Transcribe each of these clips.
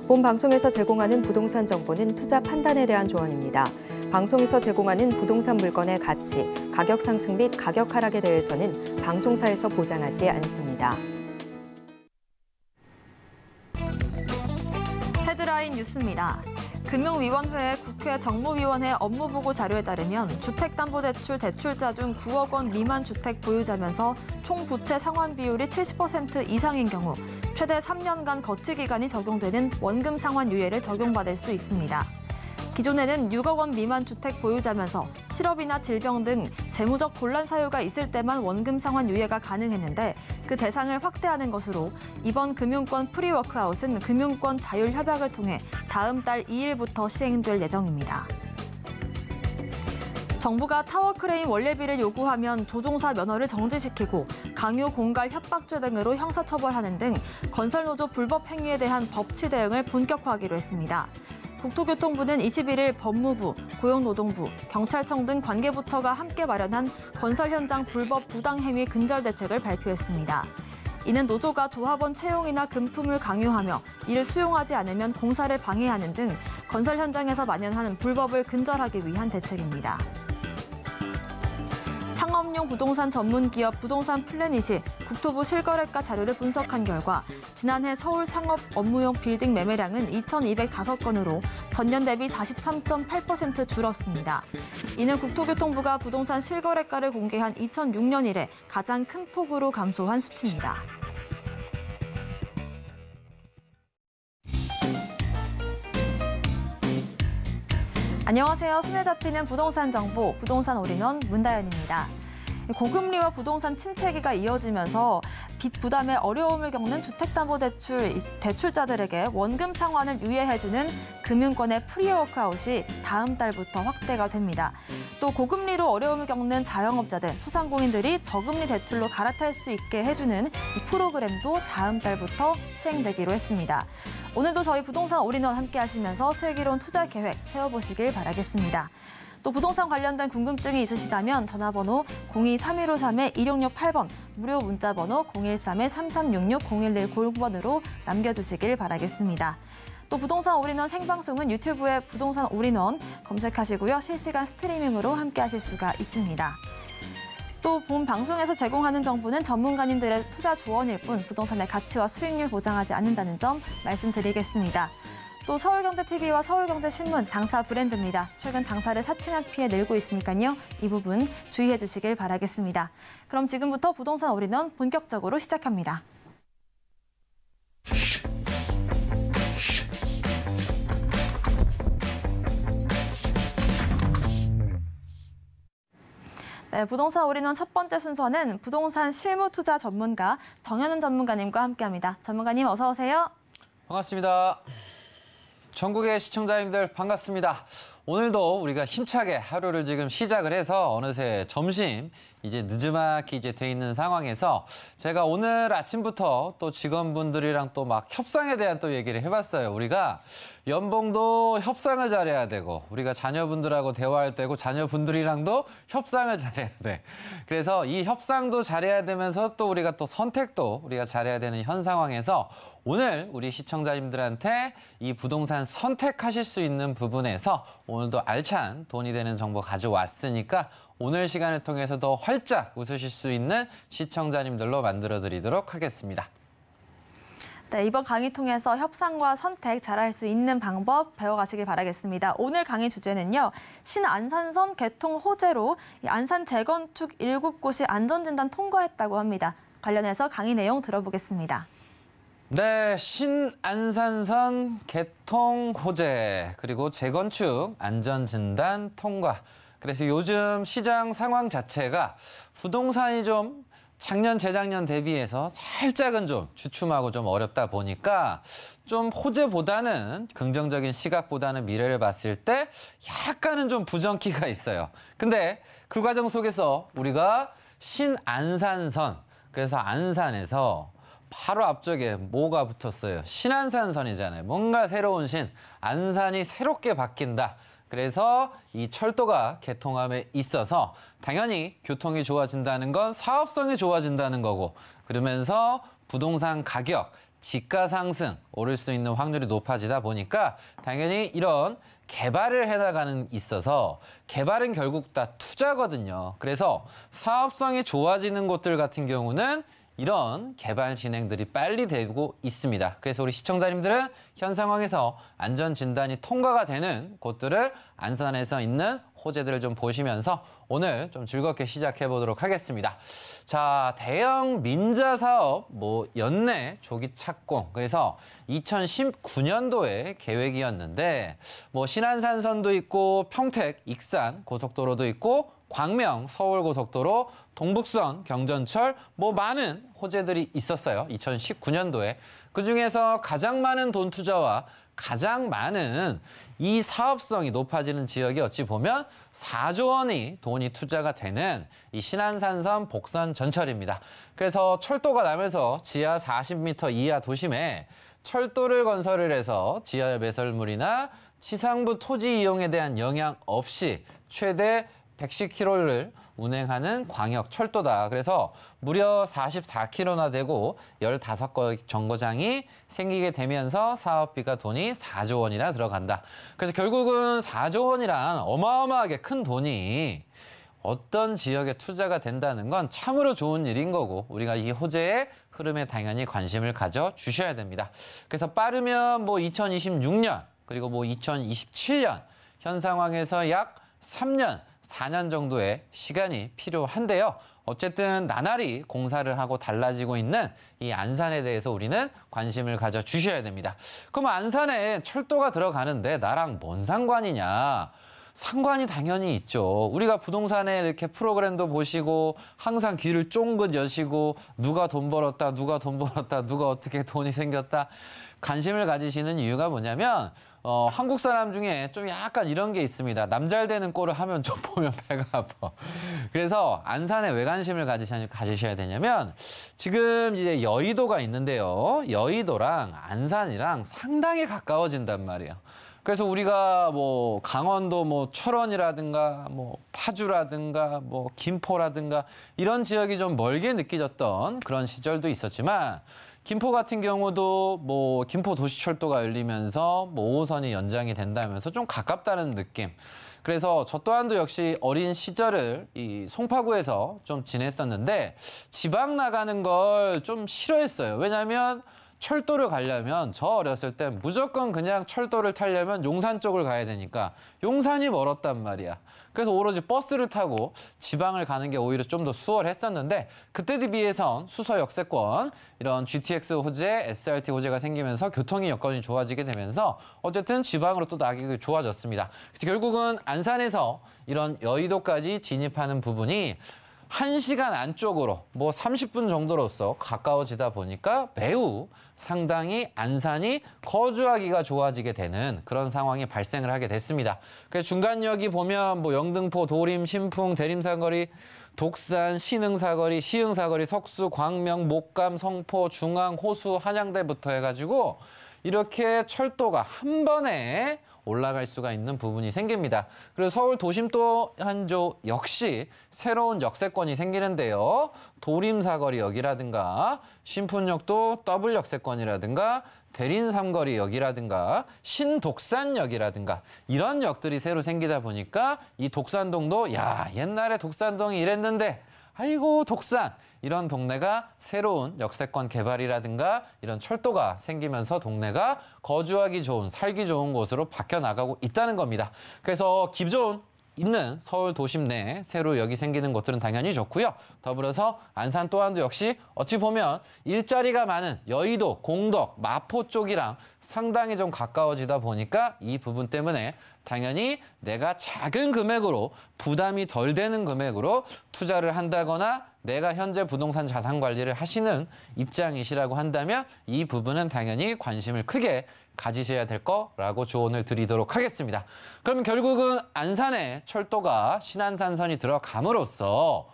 본 방송에서 제공하는 부동산 정보는 투자 판단에 대한 조언입니다. 방송에서 제공하는 부동산 물건의 가치, 가격 상승 및 가격 하락에 대해서는 방송사에서 보장하지 않습니다. 헤드라인 뉴스입니다. 금융위원회의 국회 정무위원회 업무보고 자료에 따르면 주택담보대출 대출자 중 9억 원 미만 주택 보유자면서 총 부채 상환 비율이 70% 이상인 경우 최대 3년간 거치 기간이 적용되는 원금 상환 유예를 적용받을 수 있습니다. 기존에는 6억 원 미만 주택 보유자면서 실업이나 질병 등 재무적 곤란 사유가 있을 때만 원금 상환 유예가 가능했는데 그 대상을 확대하는 것으로 이번 금융권 프리워크아웃은 금융권 자율 협약을 통해 다음 달 2일부터 시행될 예정입니다. 정부가 타워크레인 원래비를 요구하면 조종사 면허를 정지시키고 강요 공갈 협박죄 등으로 형사처벌하는 등 건설노조 불법 행위에 대한 법치 대응을 본격화하기로 했습니다. 국토교통부는 21일 법무부, 고용노동부, 경찰청 등 관계부처가 함께 마련한 건설 현장 불법 부당행위 근절 대책을 발표했습니다. 이는 노조가 조합원 채용이나 금품을 강요하며 이를 수용하지 않으면 공사를 방해하는 등 건설 현장에서 만연하는 불법을 근절하기 위한 대책입니다. 상업용 부동산 전문 기업 부동산 플래닛이 국토부 실거래가 자료를 분석한 결과 지난해 서울 상업 업무용 빌딩 매매량은 2,205건으로 전년 대비 43.8% 줄었습니다. 이는 국토교통부가 부동산 실거래가를 공개한 2006년 이래 가장 큰 폭으로 감소한 수치입니다. 안녕하세요. 손에 잡히는 부동산 정보, 부동산 올인원 문다연입니다. 고금리와 부동산 침체기가 이어지면서 빚 부담에 어려움을 겪는 주택담보대출 대출자들에게 원금 상환을 유예해주는 금융권의 프리워크아웃이 다음 달부터 확대가 됩니다. 또 고금리로 어려움을 겪는 자영업자들, 소상공인들이 저금리 대출로 갈아탈 수 있게 해주는 이 프로그램도 다음 달부터 시행되기로 했습니다. 오늘도 저희 부동산 올인원 함께 하시면서 슬기로운 투자 계획 세워보시길 바라겠습니다. 또 부동산 관련된 궁금증이 있으시다면 전화번호 02-3153-2668번, 무료 문자번호 013-3366-0110번으로 남겨주시길 바라겠습니다. 또 부동산 올인원 생방송은 유튜브에 부동산 올인원 검색하시고요. 실시간 스트리밍으로 함께하실 수가 있습니다. 또 본 방송에서 제공하는 정보는 전문가님들의 투자 조언일 뿐 부동산의 가치와 수익률 보장하지 않는다는 점 말씀드리겠습니다. 또 서울경제TV와 서울경제신문 당사 브랜드입니다. 최근 당사를 사칭한 피해 늘고 있으니까요. 이 부분 주의해 주시길 바라겠습니다. 그럼 지금부터 부동산 올인원 본격적으로 시작합니다. 네, 부동산 올인원 첫 번째 순서는 부동산 실무 투자 전문가 정현은 전문가님과 함께합니다. 전문가님 어서 오세요. 반갑습니다. 전국의 시청자님들 반갑습니다. 오늘도 우리가 힘차게 하루를 지금 시작을 해서 어느새 점심 이제 늦지막히 이제 돼 있는 상황에서 제가 오늘 아침부터 또 직원분들이랑 또 막 협상에 대한 또 얘기를 해봤어요. 우리가 연봉도 협상을 잘해야 되고 우리가 자녀분들하고 대화할 때고 자녀분들이랑도 협상을 잘해야 돼. 그래서 이 협상도 잘해야 되면서 또 우리가 또 선택도 우리가 잘해야 되는 현 상황에서 오늘 우리 시청자님들한테 이 부동산 선택하실 수 있는 부분에서 오늘도 알찬 돈이 되는 정보 가져왔으니까 오늘 시간을 통해서 더 활짝 웃으실 수 있는 시청자님들로 만들어드리도록 하겠습니다. 네, 이번 강의 통해서 협상과 선택 잘할 수 있는 방법 배워가시길 바라겠습니다. 오늘 강의 주제는요. 신안산선 개통 호재로 안산 재건축 7곳이 안전진단 통과했다고 합니다. 관련해서 강의 내용 들어보겠습니다. 네, 신안산선 개통 호재 그리고 재건축 안전진단 통과. 그래서 요즘 시장 상황 자체가 부동산이 좀 작년, 재작년 대비해서 살짝은 좀 주춤하고 좀 어렵다 보니까 좀 호재보다는 긍정적인 시각보다는 미래를 봤을 때 약간은 좀 부정기가 있어요. 근데 그 과정 속에서 우리가 신안산선, 그래서 안산에서 바로 앞쪽에 뭐가 붙었어요? 신안산선이잖아요. 뭔가 새로운 신, 안산이 새롭게 바뀐다. 그래서 이 철도가 개통함에 있어서 당연히 교통이 좋아진다는 건 사업성이 좋아진다는 거고, 그러면서 부동산 가격, 지가 상승, 오를 수 있는 확률이 높아지다 보니까 당연히 이런 개발을 해나가는 있어서 개발은 결국 다 투자거든요. 그래서 사업성이 좋아지는 곳들 같은 경우는 이런 개발 진행들이 빨리 되고 있습니다. 그래서 우리 시청자님들은 현 상황에서 안전진단이 통과가 되는 곳들을 안산에서 있는 호재들을 좀 보시면서 오늘 좀 즐겁게 시작해 보도록 하겠습니다. 자, 대형 민자 사업, 연내 조기 착공. 그래서 2019년도에 계획이었는데, 신안산선도 있고, 평택, 익산 고속도로도 있고, 광명, 서울고속도로, 동북선, 경전철, 많은 호재들이 있었어요. 2019년도에. 그중에서 가장 많은 돈 투자와 가장 많은 이 사업성이 높아지는 지역이 어찌 보면 4조 원이 돈이 투자가 되는 이 신안산선 복선 전철입니다. 그래서 철도가 나면서 지하 40m 이하 도심에 철도를 건설을 해서 지하 배설물이나 지상부 토지 이용에 대한 영향 없이 최대 110km를 운행하는 광역 철도다. 그래서 무려 44km나 되고 15개 정거장이 생기게 되면서 사업비가 돈이 4조 원이나 들어간다. 그래서 결국은 4조 원이란 어마어마하게 큰 돈이 어떤 지역에 투자가 된다는 건 참으로 좋은 일인 거고, 우리가 이 호재의 흐름에 당연히 관심을 가져 주셔야 됩니다. 그래서 빠르면 2026년 그리고 2027년 현 상황에서 약 3년, 4년 정도의 시간이 필요한데요. 어쨌든 나날이 공사를 하고 달라지고 있는 이 안산에 대해서 우리는 관심을 가져 주셔야 됩니다. 그럼 안산에 철도가 들어가는데 나랑 뭔 상관이냐? 상관이 당연히 있죠. 우리가 부동산에 이렇게 프로그램도 보시고 항상 귀를 쫑긋 여시고 누가 돈 벌었다, 누가 돈 벌었다, 누가 어떻게 돈이 생겼다 관심을 가지시는 이유가 뭐냐면 한국 사람 중에 좀 약간 이런 게 있습니다. 남 잘 되는 꼴을 하면 좀 보면 배가 아파. 그래서 안산에 왜 관심을 가지셔야 되냐면 지금 이제 여의도가 있는데요. 여의도랑 안산이랑 상당히 가까워진단 말이에요. 그래서 우리가 강원도 철원이라든가 파주라든가 김포라든가 이런 지역이 좀 멀게 느껴졌던 그런 시절도 있었지만 김포 같은 경우도 김포 도시철도가 열리면서 5호선이 연장이 된다면서 좀 가깝다는 느낌. 그래서 저 또한도 역시 어린 시절을 이 송파구에서 좀 지냈었는데 지방 나가는 걸 좀 싫어했어요. 왜냐하면 철도를 가려면 저 어렸을 때 무조건 그냥 철도를 타려면 용산 쪽을 가야 되니까 용산이 멀었단 말이야. 그래서 오로지 버스를 타고 지방을 가는 게 오히려 좀 더 수월했었는데 그때에 비해선 수서 역세권, 이런 GTX 호재, SRT 호재가 생기면서 교통의 여건이 좋아지게 되면서 어쨌든 지방으로 또 나가기 좋아졌습니다. 결국은 안산에서 이런 여의도까지 진입하는 부분이 1시간 안쪽으로 30분 정도로서 가까워지다 보니까 매우 상당히 안산이 거주하기가 좋아지게 되는 그런 상황이 발생을 하게 됐습니다. 그래서 중간역이 보면 영등포, 도림, 신풍, 대림사거리, 독산, 신흥사거리, 시흥사거리, 석수, 광명, 목감, 성포, 중앙, 호수, 한양대부터 해가지고 이렇게 철도가 한 번에 올라갈 수가 있는 부분이 생깁니다. 그리고 서울 도심도 한조 역시 새로운 역세권이 생기는데요. 도림사거리역이라든가 신분역도 더블 역세권이라든가 대림삼거리역이라든가 신독산역이라든가 이런 역들이 새로 생기다 보니까 이 독산동도 옛날에 독산동이 이랬는데 아이고 독산 이런 동네가 새로운 역세권 개발이라든가 이런 철도가 생기면서 동네가 거주하기 좋은, 살기 좋은 곳으로 바뀌어 나가고 있다는 겁니다. 그래서 기존 있는 서울 도심 내에 새로 역이 생기는 곳들은 당연히 좋고요. 더불어서 안산 또한도 역시 어찌 보면 일자리가 많은 여의도, 공덕, 마포 쪽이랑 상당히 좀 가까워지다 보니까 이 부분 때문에 당연히 내가 작은 금액으로 부담이 덜 되는 금액으로 투자를 한다거나 내가 현재 부동산 자산 관리를 하시는 입장이시라고 한다면 이 부분은 당연히 관심을 크게 가지셔야 될 거라고 조언을 드리도록 하겠습니다. 그러면 결국은 안산에 철도가 신안산선이 들어감으로써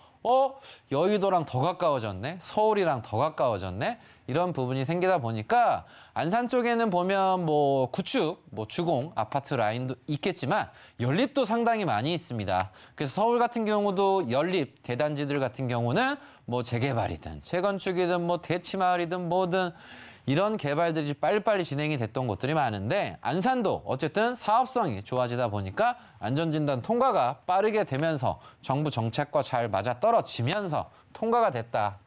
여의도랑 더 가까워졌네, 서울이랑 더 가까워졌네, 이런 부분이 생기다 보니까 안산 쪽에는 보면 뭐 구축, 뭐 주공, 아파트 라인도 있겠지만 연립도 상당히 많이 있습니다. 그래서 서울 같은 경우도 연립 대단지들 같은 경우는 뭐 재개발이든 재건축이든 뭐 대치마을이든 뭐든 이런 개발들이 빨리빨리 진행이 됐던 곳들이 많은데 안산도 어쨌든 사업성이 좋아지다 보니까 안전진단 통과가 빠르게 되면서 정부 정책과 잘 맞아떨어지면서 통과가 됐다.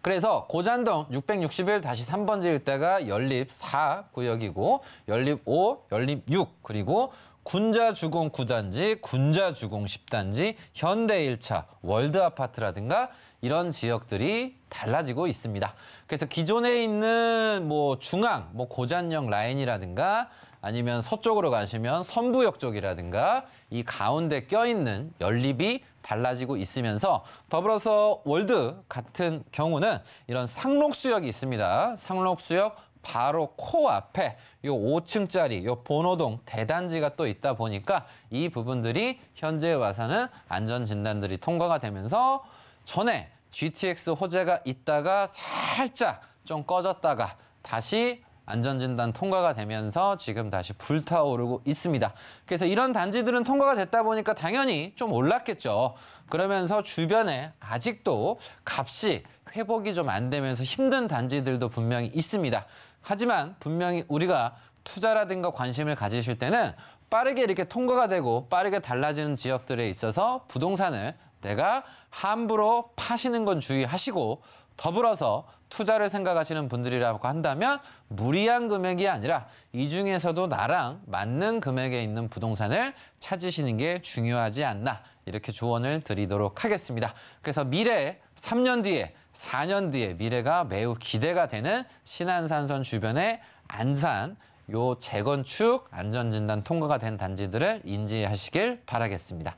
그래서 고잔동 661-3번지 일대가 연립 4 구역이고 연립 5, 연립 6 그리고 군자주공 9단지, 군자주공 10단지, 현대 1차, 월드아파트라든가 이런 지역들이 달라지고 있습니다. 그래서 기존에 있는 뭐 중앙, 뭐 고잔역 라인이라든가 아니면 서쪽으로 가시면 선부역 쪽이라든가 이 가운데 껴있는 연립이 달라지고 있으면서 더불어서 월드 같은 경우는 이런 상록수역이 있습니다. 상록수역 바로 코앞에 요 5층짜리 요 본호동 대단지가 또 있다 보니까 이 부분들이 현재 와서는 안전진단들이 통과가 되면서 전에 GTX 호재가 있다가 살짝 좀 꺼졌다가 다시 안전진단 통과가 되면서 지금 다시 불타오르고 있습니다. 그래서 이런 단지들은 통과가 됐다 보니까 당연히 좀 올랐겠죠. 그러면서 주변에 아직도 값이 회복이 좀 안 되면서 힘든 단지들도 분명히 있습니다. 하지만 분명히 우리가 투자라든가 관심을 가지실 때는 빠르게 이렇게 통과가 되고 빠르게 달라지는 지역들에 있어서 부동산을 내가 함부로 파시는 건 주의하시고 더불어서 투자를 생각하시는 분들이라고 한다면 무리한 금액이 아니라 이 중에서도 나랑 맞는 금액에 있는 부동산을 찾으시는 게 중요하지 않나 이렇게 조언을 드리도록 하겠습니다. 그래서 미래 3년 뒤에 4년 뒤에 미래가 매우 기대가 되는 신안산선 주변의 안산 요 재건축 안전진단 통과가 된 단지들을 인지하시길 바라겠습니다.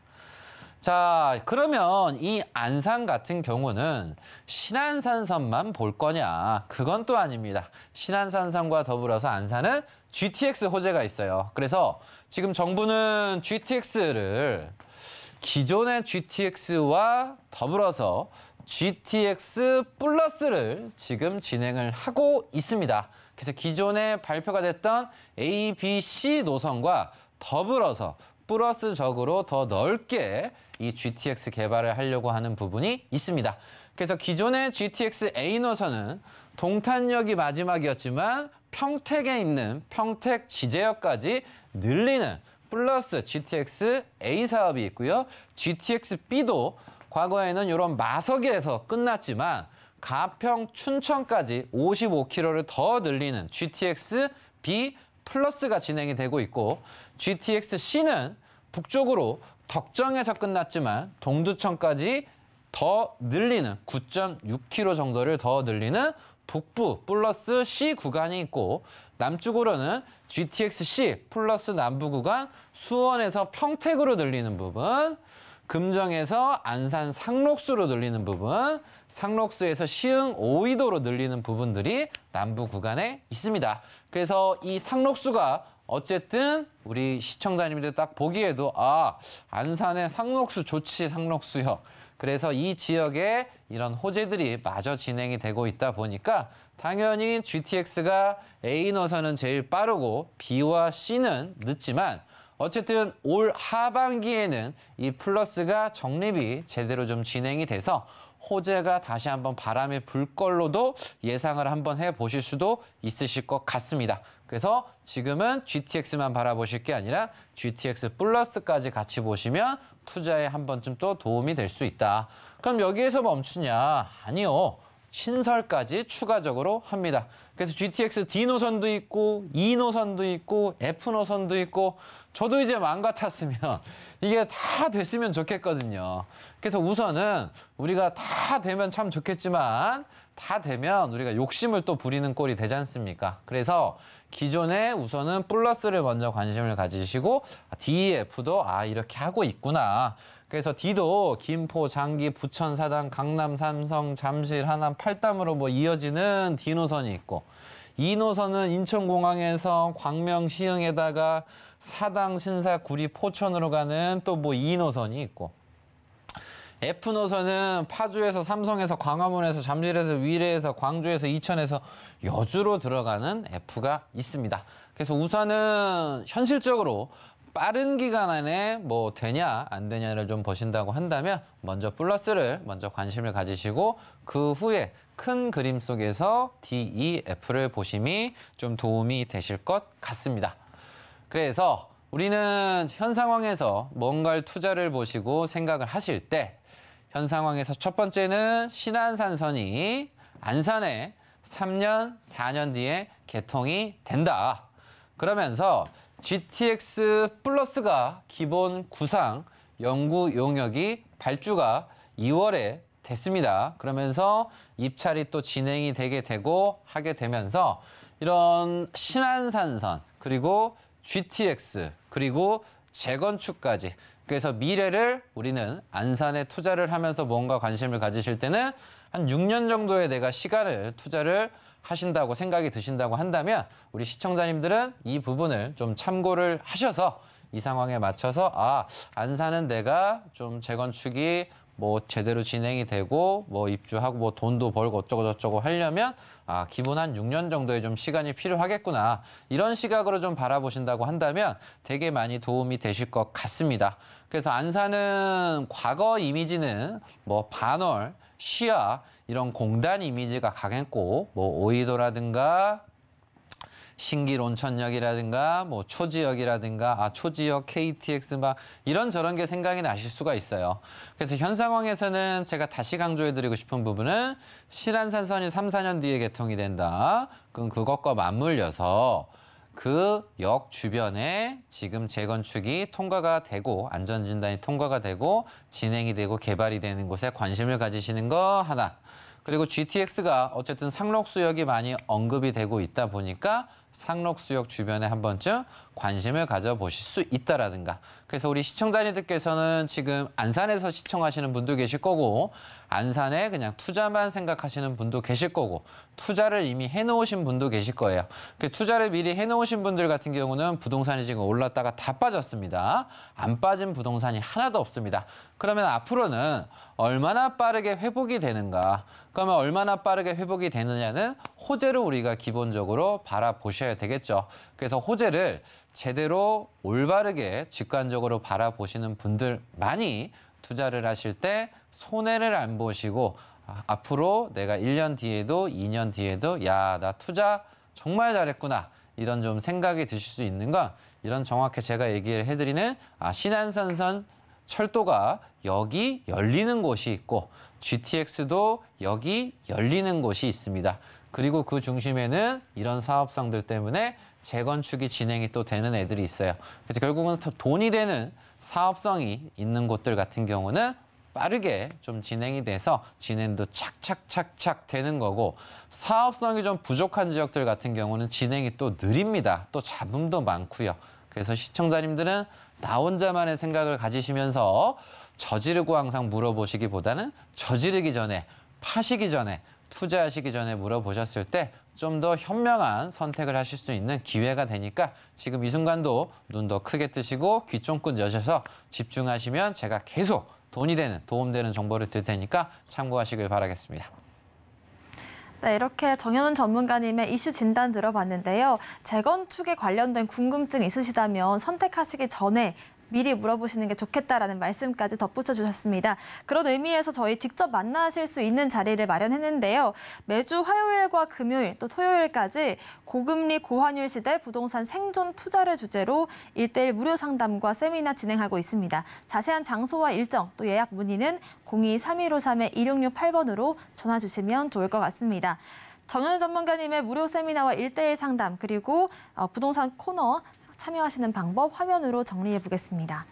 자, 그러면 이 안산 같은 경우는 신안산선만 볼 거냐? 그건 또 아닙니다. 신안산선과 더불어서 안산은 GTX 호재가 있어요. 그래서 지금 정부는 GTX를 기존의 GTX와 더불어서 GTX 플러스를 지금 진행을 하고 있습니다. 그래서 기존에 발표가 됐던 A, B, C 노선과 더불어서 플러스적으로 더 넓게 이 GTX 개발을 하려고 하는 부분이 있습니다. 그래서 기존의 GTX A 노선은 동탄역이 마지막이었지만 평택에 있는 평택 지제역까지 늘리는 플러스 GTX A 사업이 있고요. GTX B도 과거에는 이런 마석에서 끝났지만 가평 춘천까지 55km를 더 늘리는 GTX B 플러스가 진행이 되고 있고 GTX C는 북쪽으로 덕정에서 끝났지만 동두천까지 더 늘리는 9.6km 정도를 더 늘리는 북부 플러스 C 구간이 있고 남쪽으로는 GTX C 플러스 남부 구간 수원에서 평택으로 늘리는 부분 금정에서 안산 상록수로 늘리는 부분 상록수에서 시흥 오이도로 늘리는 부분들이 남부 구간에 있습니다. 그래서 이 상록수가 어쨌든 우리 시청자님들 딱 보기에도 아 안산의 상록수 좋지 상록수역. 그래서 이 지역에 이런 호재들이 마저 진행이 되고 있다 보니까 당연히 GTX가 A 노선은 제일 빠르고 B와 C는 늦지만 어쨌든 올 하반기에는 이 플러스가 정립이 제대로 좀 진행이 돼서 호재가 다시 한번 바람이 불 걸로도 예상을 한번 해보실 수도 있으실 것 같습니다. 그래서 지금은 GTX만 바라보실 게 아니라 GTX 플러스까지 같이 보시면 투자에 한 번쯤 또 도움이 될 수 있다. 그럼 여기에서 멈추냐? 아니요. 신설까지 추가적으로 합니다. 그래서 GTX D 노선도 있고 E 노선도 있고 F 노선도 있고 저도 이제 마음 같았으면 이게 다 됐으면 좋겠거든요. 그래서 우선은 우리가 다 되면 참 좋겠지만 다 되면 우리가 욕심을 또 부리는 꼴이 되지 않습니까? 그래서 기존에 우선은 플러스를 먼저 관심을 가지시고 DEF도 이렇게 하고 있구나. 그래서 D도 김포, 장기, 부천, 사당, 강남, 삼성, 잠실, 하남, 팔담으로 뭐 이어지는 D 노선이 있고 E 노선은 인천공항에서 광명, 시흥에다가 사당, 신사, 구리, 포천으로 가는 또 뭐 E 노선이 있고 F 노선은 파주에서 삼성에서 광화문에서 잠실에서 위례에서 광주에서 이천에서 여주로 들어가는 F가 있습니다. 그래서 우선은 현실적으로 빠른 기간 안에 뭐 되냐 안 되냐를 좀 보신다고 한다면 먼저 플러스를 먼저 관심을 가지시고 그 후에 큰 그림 속에서 DEF를 보심이 좀 도움이 되실 것 같습니다. 그래서 우리는 현 상황에서 뭔가를 투자를 보시고 생각을 하실 때 현 상황에서 첫 번째는 신안산선이 안산에 3년, 4년 뒤에 개통이 된다. 그러면서 GTX 플러스가 기본 구상 연구 용역이 발주가 2월에 됐습니다. 그러면서 입찰이 또 진행이 되게 되고 하게 되면서 이런 신안산선 그리고 GTX 그리고 재건축까지 그래서 미래를 우리는 안산에 투자를 하면서 뭔가 관심을 가지실 때는 한 6년 정도의 내가 시간을 투자를 하신다고 생각이 드신다고 한다면 우리 시청자님들은 이 부분을 좀 참고를 하셔서 이 상황에 맞춰서 안산은 내가 좀 재건축이 뭐 제대로 진행이 되고 뭐 입주하고 뭐 돈도 벌고 어쩌고 저쩌고 하려면 기본 한 6년 정도의 좀 시간이 필요하겠구나. 이런 시각으로 좀 바라보신다고 한다면 되게 많이 도움이 되실 것 같습니다. 그래서 안산은 과거 이미지는 뭐 반월, 시야 이런 공단 이미지가 강했고 뭐 오이도라든가 신길온천역이라든가 뭐 초지역이라든가 초지역 KTX 막 이런저런 게 생각이 나실 수가 있어요. 그래서 현 상황에서는 제가 다시 강조해드리고 싶은 부분은 신안산선이 3, 4년 뒤에 개통이 된다. 그럼 그것과 맞물려서 그 역 주변에 지금 재건축이 통과가 되고 안전진단이 통과가 되고 진행이 되고 개발이 되는 곳에 관심을 가지시는 거 하나. 그리고 GTX가 어쨌든 상록수역이 많이 언급이 되고 있다 보니까 상록수역 주변에 한 번쯤 관심을 가져보실 수 있다라든가. 그래서 우리 시청자님들께서는 지금 안산에서 시청하시는 분도 계실 거고 안산에 그냥 투자만 생각하시는 분도 계실 거고 투자를 이미 해놓으신 분도 계실 거예요. 그 투자를 미리 해놓으신 분들 같은 경우는 부동산이 지금 올랐다가 다 빠졌습니다. 안 빠진 부동산이 하나도 없습니다. 그러면 앞으로는 얼마나 빠르게 회복이 되는가? 그러면 얼마나 빠르게 회복이 되느냐는 호재를 우리가 기본적으로 바라보셔야 되겠죠. 그래서 호재를 제대로 올바르게 직관적으로 바라보시는 분들 많이 투자를 하실 때 손해를 안 보시고 앞으로 내가 1년 뒤에도 2년 뒤에도 야, 나 투자 정말 잘했구나. 이런 좀 생각이 드실 수 있는 건 이런 정확히 제가 얘기를 해드리는 신안산선 철도가 여기 열리는 곳이 있고 GTX도 여기 열리는 곳이 있습니다. 그리고 그 중심에는 이런 사업성들 때문에 재건축이 진행이 또 되는 애들이 있어요. 그래서 결국은 돈이 되는 사업성이 있는 곳들 같은 경우는 빠르게 좀 진행이 돼서 진행도 착착착착 되는 거고 사업성이 좀 부족한 지역들 같은 경우는 진행이 또 느립니다. 또 잡음도 많고요. 그래서 시청자님들은 나 혼자만의 생각을 가지시면서 저지르고 항상 물어보시기보다는 저지르기 전에 파시기 전에 투자하시기 전에 물어보셨을 때 좀 더 현명한 선택을 하실 수 있는 기회가 되니까 지금 이 순간도 눈 더 크게 뜨시고 귀 쫑긋 여셔서 집중하시면 제가 계속 돈이 되는 도움되는 정보를 드릴 테니까 참고하시길 바라겠습니다. 네, 이렇게 정현훈 전문가님의 이슈 진단 들어봤는데요. 재건축에 관련된 궁금증 있으시다면 선택하시기 전에 미리 물어보시는 게 좋겠다라는 말씀까지 덧붙여 주셨습니다. 그런 의미에서 저희 직접 만나실 수 있는 자리를 마련했는데요. 매주 화요일과 금요일 또 토요일까지 고금리 고환율 시대 부동산 생존 투자를 주제로 1:1 무료 상담과 세미나 진행하고 있습니다. 자세한 장소와 일정 또 예약 문의는 02-3153-2668번으로 전화 주시면 좋을 것 같습니다. 정현훈 전문가님의 무료 세미나와 1:1 상담 그리고 부동산 코너 참여하시는 방법 화면으로 정리해 보겠습니다.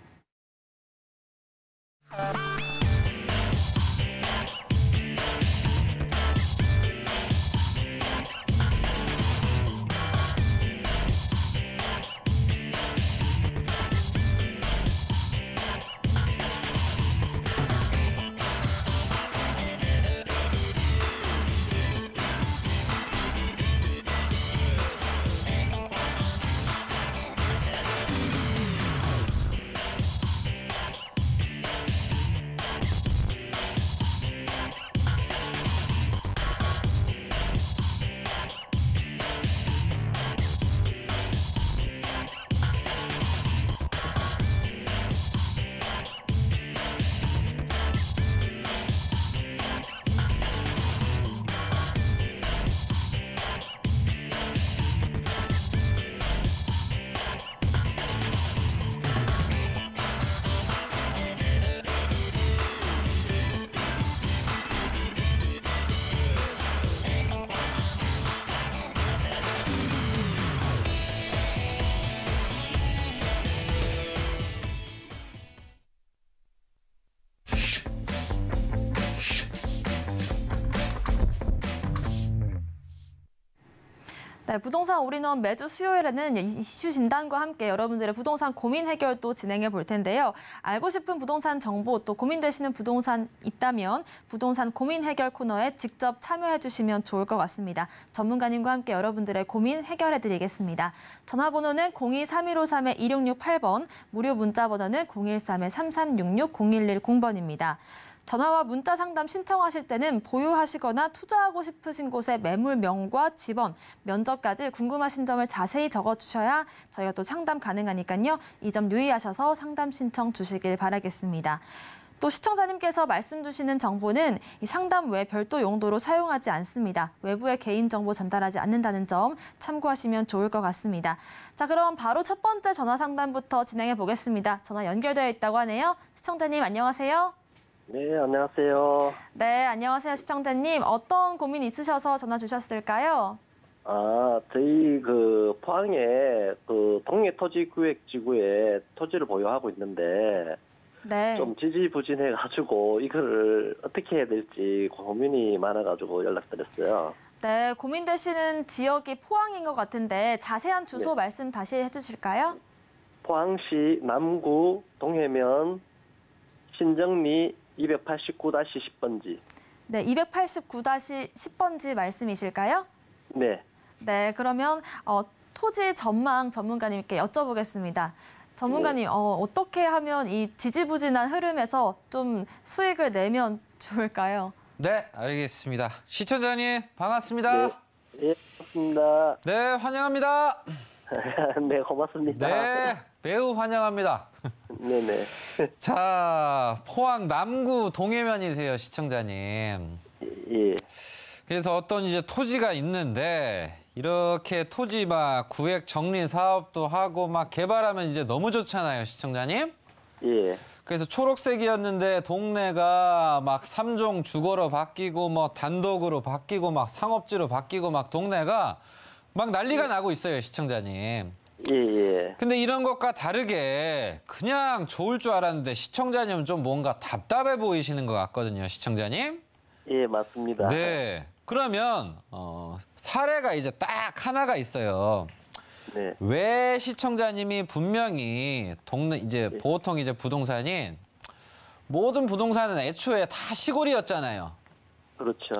네, 부동산 올인원 매주 수요일에는 이슈 진단과 함께 여러분들의 부동산 고민 해결도 진행해 볼 텐데요. 알고 싶은 부동산 정보 또 고민되시는 부동산 있다면 부동산 고민 해결 코너에 직접 참여해 주시면 좋을 것 같습니다. 전문가님과 함께 여러분들의 고민 해결해 드리겠습니다. 전화번호는 02-3153-2668번, 무료 문자 번호는 013-3366-0110번입니다. 전화와 문자 상담 신청하실 때는 보유하시거나 투자하고 싶으신 곳의 매물명과 지번, 면적까지 궁금하신 점을 자세히 적어주셔야 저희가 또 상담 가능하니까요. 이 점 유의하셔서 상담 신청 주시길 바라겠습니다. 또 시청자님께서 말씀 주시는 정보는 이 상담 외 별도 용도로 사용하지 않습니다. 외부의 개인정보 전달하지 않는다는 점 참고하시면 좋을 것 같습니다. 자, 그럼 바로 첫 번째 전화 상담부터 진행해 보겠습니다. 전화 연결되어 있다고 하네요. 시청자님 안녕하세요. 네, 안녕하세요. 네, 안녕하세요, 시청자님. 어떤 고민 있으셔서 전화 주셨을까요? 저희 포항에 동해 토지구역지구에 토지를 보유하고 있는데 네. 좀 지지부진해가지고 이걸 어떻게 해야 될지 고민이 많아가지고 연락드렸어요. 네, 고민되시는 지역이 포항인 것 같은데 자세한 주소 말씀 다시 해주실까요? 포항시 남구 동해면 신정리 289-10번지. 네, 289-10번지 말씀이실까요? 네. 네, 그러면 토지 전망 전문가님께 여쭤보겠습니다. 전문가님, 어떻게 하면 이 지지부진한 흐름에서 좀 수익을 내면 좋을까요? 네, 알겠습니다. 시청자님 반갑습니다. 네, 예, 고맙습니다. 네, 환영합니다. 네, 고맙습니다. 네, 매우 환영합니다. 네네. 자, 포항 남구 동해면이세요, 시청자님. 예. 그래서 어떤 이제 토지가 있는데 이렇게 토지 막 구획 정리 사업도 하고 막 개발하면 이제 너무 좋잖아요, 시청자님. 예. 그래서 초록색이었는데 동네가 막 3종 주거로 바뀌고 뭐 단독으로 바뀌고 막 상업지로 바뀌고 막 동네가 막 난리가 나고 있어요, 시청자님. 예. 근데 이런 것과 다르게 그냥 좋을 줄 알았는데 시청자님은 좀 뭔가 답답해 보이시는 것 같거든요, 시청자님. 예, 맞습니다. 네. 그러면 사례가 이제 딱 하나가 있어요. 네. 왜 시청자님이 분명히 동네 이제 보통 이제 부동산이 모든 부동산은 애초에 다 시골이었잖아요. 그렇죠.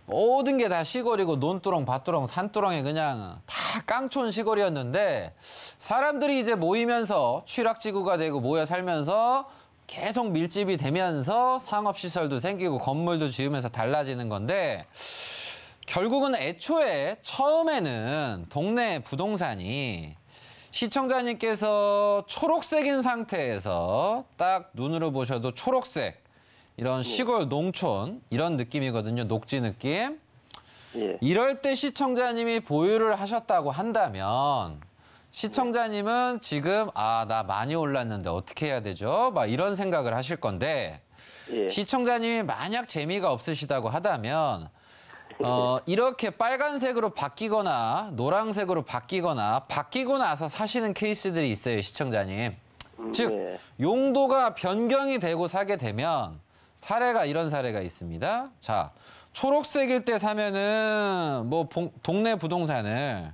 모든 게 다 시골이고 논두렁, 밭두렁, 산두렁에 그냥 다 깡촌 시골이었는데 사람들이 이제 모이면서 취락지구가 되고 모여 살면서 계속 밀집이 되면서 상업시설도 생기고 건물도 지으면서 달라지는 건데 결국은 애초에 처음에는 동네 부동산이 시청자님께서 초록색인 상태에서 딱 눈으로 보셔도 초록색 이런 시골 농촌 이런 느낌이거든요. 녹지 느낌. 예. 이럴 때 시청자님이 보유를 하셨다고 한다면 시청자님은 지금 나 많이 올랐는데 어떻게 해야 되죠? 막 이런 생각을 하실 건데 예. 시청자님이 만약 재미가 없으시다고 하다면 이렇게 빨간색으로 바뀌거나 노란색으로 바뀌거나 바뀌고 나서 사시는 케이스들이 있어요, 시청자님. 즉 네. 용도가 변경이 되고 사게 되면 사례가 이런 사례가 있습니다. 자, 초록색일 때 사면은 뭐 동네 부동산을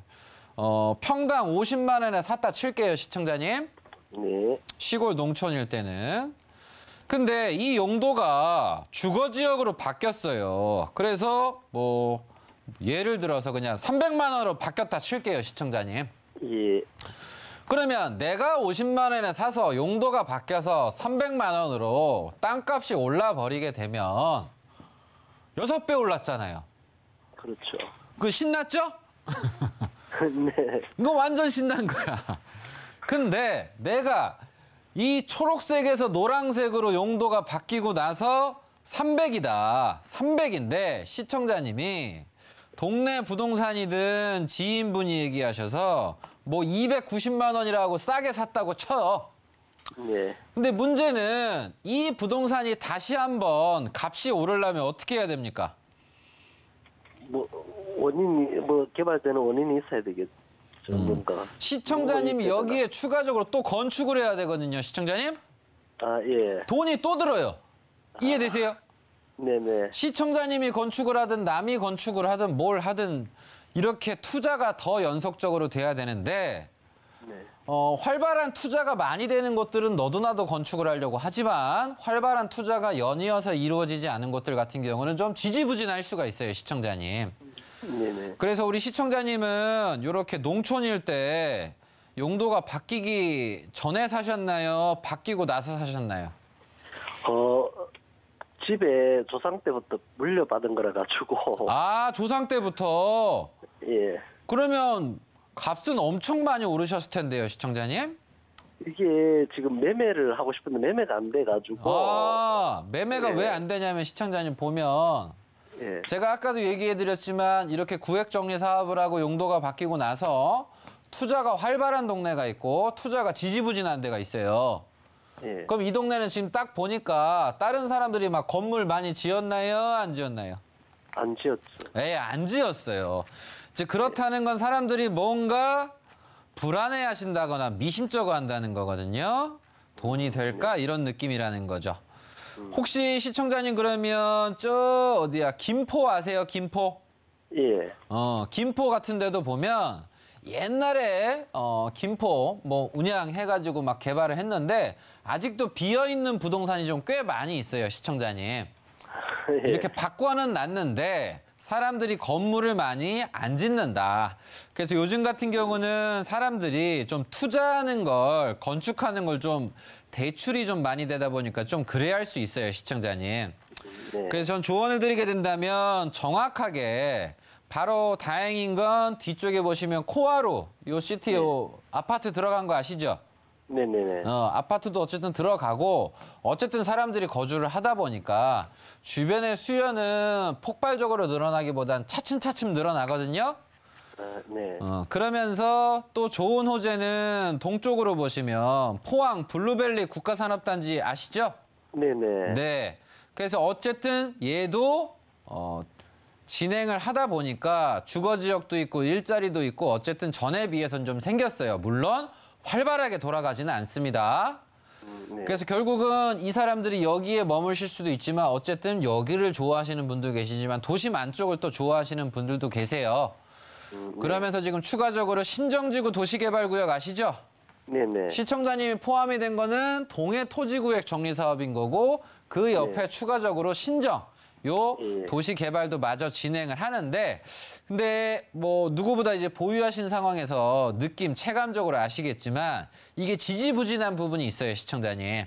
평당 50만 원에 샀다 칠게요, 시청자님. 네. 시골 농촌일 때는. 근데 이 용도가 주거지역으로 바뀌었어요. 그래서 뭐 예를 들어서 그냥 300만 원으로 바뀌었다 칠게요, 시청자님. 예. 그러면 내가 50만 원에 사서 용도가 바뀌어서 300만 원으로 땅값이 올라버리게 되면 6배 올랐잖아요. 그렇죠. 그 신났죠? 네. 이거 완전 신난 거야. 근데 내가 이 초록색에서 노란색으로 용도가 바뀌고 나서 300이다. 300인데 시청자님이 동네 부동산이든 지인분이 얘기하셔서 뭐 290만 원이라고 싸게 샀다고 쳐. 네. 근데 문제는 이 부동산이 다시 한번 값이 오르려면 어떻게 해야 됩니까? 개발되는 원인이 있어야 되겠죠. 뭔가. 시청자님이 여기에 추가적으로 또 건축을 해야 되거든요, 시청자님. 예. 돈이 또 들어요. 이해되세요? 네네. 시청자님이 건축을 하든 남이 건축을 하든 뭘 하든 이렇게 투자가 더 연속적으로 돼야 되는데 네. 활발한 투자가 많이 되는 곳들은 너도나도 건축을 하려고 하지만 활발한 투자가 연이어서 이루어지지 않은 곳들 같은 경우는 좀 지지부진할 수가 있어요, 시청자님. 네네. 그래서 우리 시청자님은 이렇게 농촌일 때 용도가 바뀌기 전에 사셨나요? 바뀌고 나서 사셨나요? 집에 조상 때부터 물려받은 거라 가지고. 아, 조상 때부터. 예. 그러면 값은 엄청 많이 오르셨을 텐데요, 시청자님? 이게 지금 매매를 하고 싶은데 매매가 안 돼 가지고. 아, 매매가 예. 왜 안 되냐면 시청자님 보면 예. 제가 아까도 얘기해드렸지만 이렇게 구획정리 사업을 하고 용도가 바뀌고 나서 투자가 활발한 동네가 있고 투자가 지지부진한 데가 있어요. 예. 그럼 이 동네는 지금 딱 보니까 다른 사람들이 막 건물 많이 지었나요? 안 지었나요? 안 지었죠. 안 지었어요. 이제 그렇다는 건 사람들이 뭔가 불안해하신다거나 미심쩍어 한다는 거거든요. 돈이 될까? 이런 느낌이라는 거죠. 혹시 시청자님 그러면 저 어디야? 김포 아세요? 김포? 예. 김포 같은 데도 보면 옛날에 김포 뭐 운양해가지고 막 개발을 했는데 아직도 비어있는 부동산이 좀 꽤 많이 있어요, 시청자님. 예. 이렇게 바꿔는 놨는데 사람들이 건물을 많이 안 짓는다. 그래서 요즘 같은 경우는 사람들이 좀 투자하는 걸, 건축하는 걸 좀 대출이 좀 많이 되다 보니까 좀 그래야 할 수 있어요, 시청자님. 네. 그래서 전 조언을 드리게 된다면 정확하게 바로 다행인 건 뒤쪽에 보시면 코아루, 요 시티 요 아파트 들어간 거 아시죠? 네네네. 아파트도 어쨌든 들어가고 어쨌든 사람들이 거주를 하다 보니까 주변의 수요는 폭발적으로 늘어나기보단 차츰차츰 늘어나거든요. 네. 그러면서 또 좋은 호재는 동쪽으로 보시면 포항 블루벨리 국가산업단지 아시죠? 네네. 네. 그래서 어쨌든 얘도 진행을 하다 보니까 주거 지역도 있고 일자리도 있고 어쨌든 전에 비해서는 좀 생겼어요. 물론 활발하게 돌아가지는 않습니다. 네. 그래서 결국은 이 사람들이 여기에 머무실 수도 있지만 어쨌든 여기를 좋아하시는 분도 계시지만 도심 안쪽을 또 좋아하시는 분들도 계세요. 그러면서 지금 추가적으로 신정지구 도시개발구역 아시죠? 네네. 시청자님이 포함이 된 거는 동해 토지구역 정리사업인 거고 그 옆에 추가적으로 신정, 요 예. 도시개발도 마저 진행을 하는데 근데 뭐 누구보다 이제 보유하신 상황에서 느낌 체감적으로 아시겠지만 이게 지지부진한 부분이 있어요, 시청자님.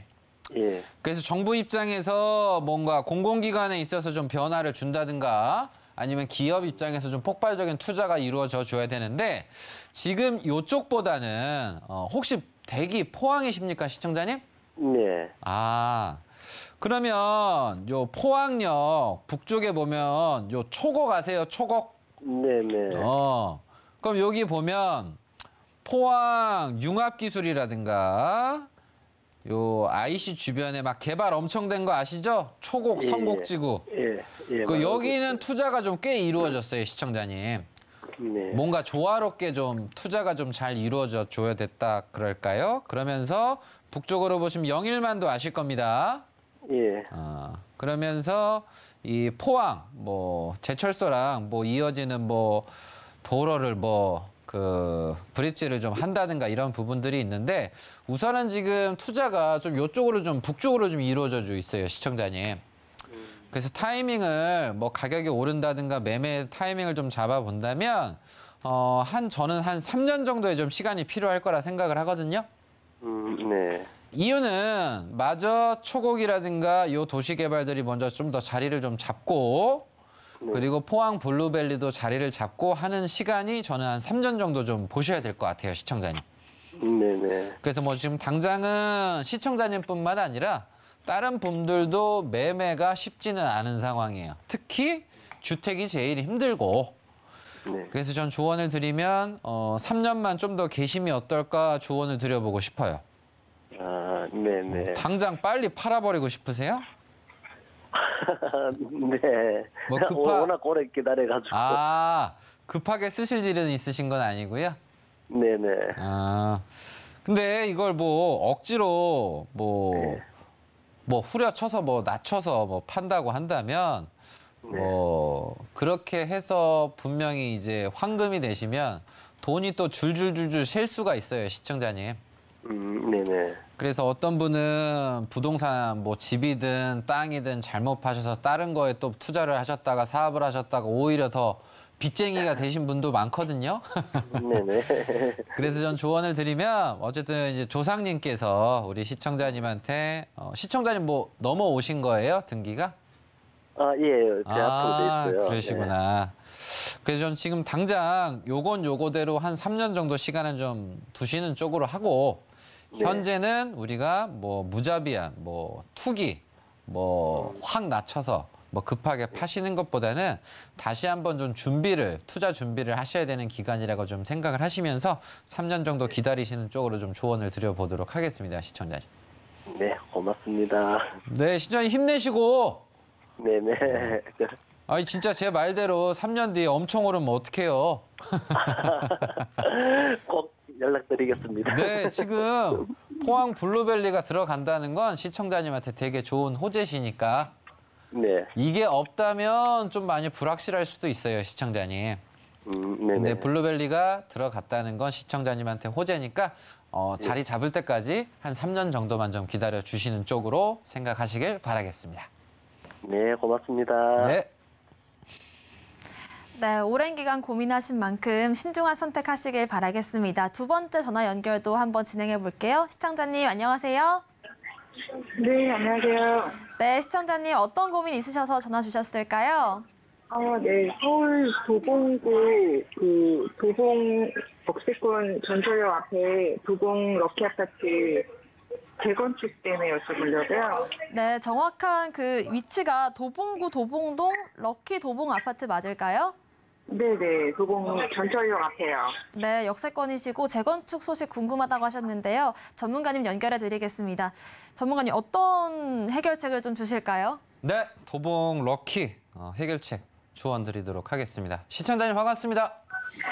예. 그래서 정부 입장에서 뭔가 공공기관에 있어서 좀 변화를 준다든가 아니면 기업 입장에서 좀 폭발적인 투자가 이루어져 줘야 되는데 지금 이쪽보다는 혹시 댁이 포항이십니까, 시청자님? 네. 아, 그러면 요 포항역 북쪽에 보면 요 초곡 아세요? 초곡? 네네. 그럼 여기 보면 포항 융합기술이라든가 요 IC 주변에 막 개발 엄청 된 거 아시죠? 초곡 예, 성곡지구. 예. 예. 그 여기는 투자가 좀 꽤 이루어졌어요, 시청자님. 네. 뭔가 조화롭게 좀 투자가 좀 잘 이루어져 줘야 됐다 그럴까요? 그러면서 북쪽으로 보시면 영일만도 아실 겁니다. 예. 그러면서 이 포항 뭐 제철소랑 뭐 이어지는 뭐 도로를 뭐 그 브릿지를 좀 한다든가 이런 부분들이 있는데 우선은 지금 투자가 좀 요쪽으로 좀 북쪽으로 좀 이루어져 있어요, 시청자님. 그래서 타이밍을 뭐 가격이 오른다든가 매매 타이밍을 좀 잡아본다면 저는 한 3년 정도의 좀 시간이 필요할 거라 생각을 하거든요. 네. 이유는 마저 초곡이라든가 요 도시 개발들이 먼저 좀 더 자리를 좀 잡고 그리고 포항 블루벨리도 자리를 잡고 하는 시간이 저는 한 3년 정도 좀 보셔야 될 것 같아요, 시청자님. 네네. 그래서 뭐 지금 당장은 시청자님뿐만 아니라 다른 분들도 매매가 쉽지는 않은 상황이에요. 특히 주택이 제일 힘들고. 네. 그래서 전 조언을 드리면 3년만 좀 더 계심이 어떨까 조언을 드려보고 싶어요. 네네. 당장 빨리 팔아버리고 싶으세요? 네. 뭐 워낙 오래 기다려가지고. 급하게 쓰실 일은 있으신 건 아니고요. 네네. 근데 이걸 뭐 억지로 뭐 후려쳐서 뭐 낮춰서 뭐 판다고 한다면 뭐 그렇게 해서 분명히 이제 환금이 되시면 돈이 또 줄줄줄줄 셀 수가 있어요, 시청자님. 네네. 그래서 어떤 분은 부동산 뭐 집이든 땅이든 잘못 파셔서 다른 거에 또 투자를 하셨다가 사업을 하셨다가 오히려 더 빚쟁이가 되신 분도 많거든요. 네네. 그래서 전 조언을 드리면 어쨌든 이제 조상님께서 우리 시청자님한테 시청자님 뭐 넘어오신 거예요, 등기가? 아, 예. 제 앞으로 돼 있어요. 그러시구나. 그래서 전 지금 당장 요거대로 한 3년 정도 시간은 좀 두시는 쪽으로 하고 네. 현재는 우리가 뭐 무자비한 뭐 투기 뭐 확 낮춰서 뭐 급하게 파시는 것보다는 다시 한번 좀 투자 준비를 하셔야 되는 기간이라고 좀 생각을 하시면서 3년 정도 기다리시는 쪽으로 좀 조언을 드려보도록 하겠습니다, 시청자님. 네, 고맙습니다. 네, 시청자님 힘내시고. 네네. 아니 진짜 제 말대로 3년 뒤에 엄청 오르면 어떡해요. 꼭 연락드리겠습니다. 네, 지금 포항 블루벨리가 들어간다는 건 시청자님한테 되게 좋은 호재시니까 네. 이게 없다면 좀 많이 불확실할 수도 있어요, 시청자님. 네네. 근데 블루벨리가 들어갔다는 건 시청자님한테 호재니까 자리 잡을 때까지 한 3년 정도만 좀 기다려 주시는 쪽으로 생각하시길 바라겠습니다. 네, 고맙습니다. 네. 네, 오랜 기간 고민하신 만큼 신중한 선택하시길 바라겠습니다. 두 번째 전화 연결도 한번 진행해 볼게요. 시청자님 안녕하세요. 네, 안녕하세요. 네, 시청자님 어떤 고민 있으셔서 전화 주셨을까요? 네, 서울 도봉구 도봉 덕세권 전철역 앞에 도봉 럭키 아파트 재건축 때문에 여쭤보려고요. 네, 정확한 그 위치가 도봉구 도봉동 럭키 도봉 아파트 맞을까요? 네네, 도봉 전철역 앞에요. 네, 역세권이시고 재건축 소식 궁금하다고 하셨는데요. 전문가님 연결해 드리겠습니다. 전문가님 어떤 해결책을 좀 주실까요? 네, 도봉 럭키 해결책 조언 드리도록 하겠습니다. 시청자님 반갑습니다.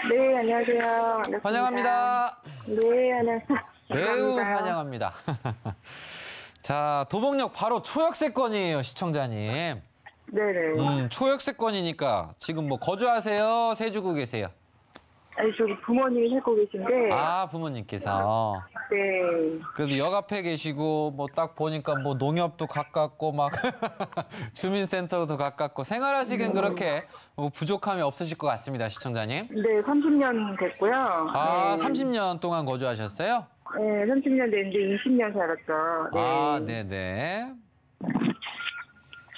네, 안녕하세요. 반갑습니다. 환영합니다. 네, 안녕하세요. 매우 감사합니다. 환영합니다. 자, 도봉역 바로 초역세권이에요, 시청자님. 네네. 초역세권이니까 지금 뭐 거주하세요? 세주고 계세요? 아니, 저기 부모님이 살고 계신데. 아, 부모님께서. 네. 그래도 역 앞에 계시고 뭐 딱 보니까 뭐 농협도 가깝고 막 주민센터도 가깝고 생활하시기엔 그렇게 뭐 부족함이 없으실 것 같습니다, 시청자님. 네, 30년 됐고요. 아, 네. 30년 동안 거주하셨어요? 네, 30년 됐는데 20년 살았죠. 네. 아, 네네.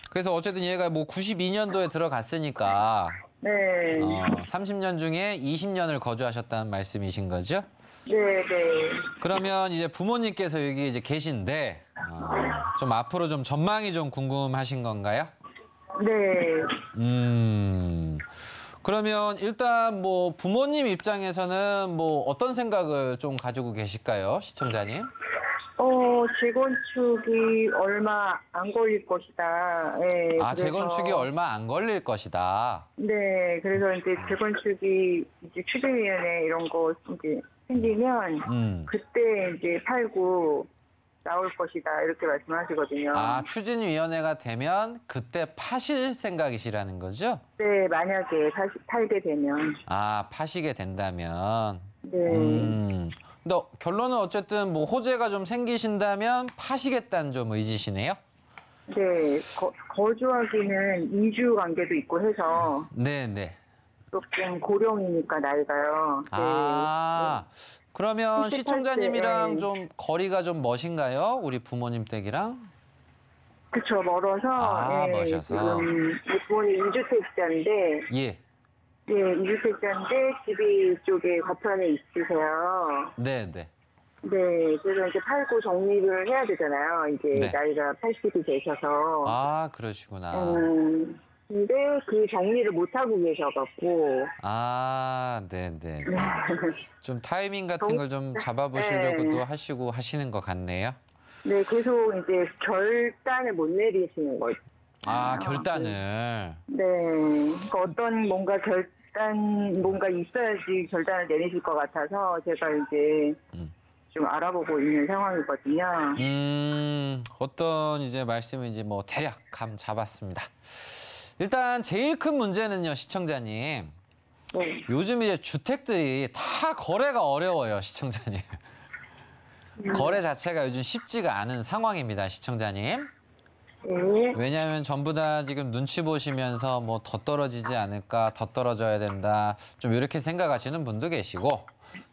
그래서 어쨌든 얘가 뭐 92년도에 들어갔으니까 네. 30년 중에 20년을 거주하셨다는 말씀이신 거죠? 네, 네. 그러면 이제 부모님께서 여기 이제 계신데 좀 앞으로 좀 전망이 좀 궁금하신 건가요? 네. 그러면 일단 뭐 부모님 입장에서는 뭐 어떤 생각을 좀 가지고 계실까요, 시청자님? 재건축이 얼마 안 걸릴 것이다. 네, 아, 그래서, 재건축이 얼마 안 걸릴 것이다. 네, 그래서 이제 재건축이 이제 추진위원회 이런 거 이제 생기면 그때 이제 팔고 나올 것이다 이렇게 말씀하시거든요. 아, 추진위원회가 되면 그때 파실 생각이시라는 거죠? 네, 만약에 팔게 되면. 아, 파시게 된다면. 네. 근데 결론은 어쨌든 뭐 호재가 좀 생기신다면 파시겠다는 좀 의지시네요? 네, 거주하기는 이주 관계도 있고 해서 네네. 조금 고령이니까 나이가요. 네. 아, 그러면 78세, 시청자님이랑 네. 좀 거리가 좀 멋인가요? 우리 부모님 댁이랑? 그쵸, 멀어서. 아, 네, 멀으셔서. 지금 부모님 2주택자인데, 예. 네, 2주택자인데 집이 이쪽에 과천에 있으세요. 네네. 네, 그래서 이제 팔고 정리를 해야 되잖아요. 이제 네. 나이가 80이 되셔서. 아, 그러시구나. 근데 그 정리를 못하고 계셔갖고. 아, 네네. 좀 타이밍 같은 걸 좀 잡아보시려고도 네. 하시고 하시는 것 같네요. 네, 계속 이제 결단을 못 내리시는 거죠. 아, 결단을. 네. 그러니까 어떤 뭔가 있어야지 결단을 내리실 것 같아서 제가 이제 좀 알아보고 있는 상황이거든요. 어떤 이제 말씀인지 뭐 대략 감 잡았습니다. 일단 제일 큰 문제는요, 시청자님. 네. 요즘 이제 주택들이 다 거래가 어려워요, 시청자님. 거래 자체가 요즘 쉽지가 않은 상황입니다, 시청자님. 네. 왜냐하면 전부 다 지금 눈치 보시면서 뭐 더 떨어지지 않을까, 더 떨어져야 된다. 좀 이렇게 생각하시는 분도 계시고,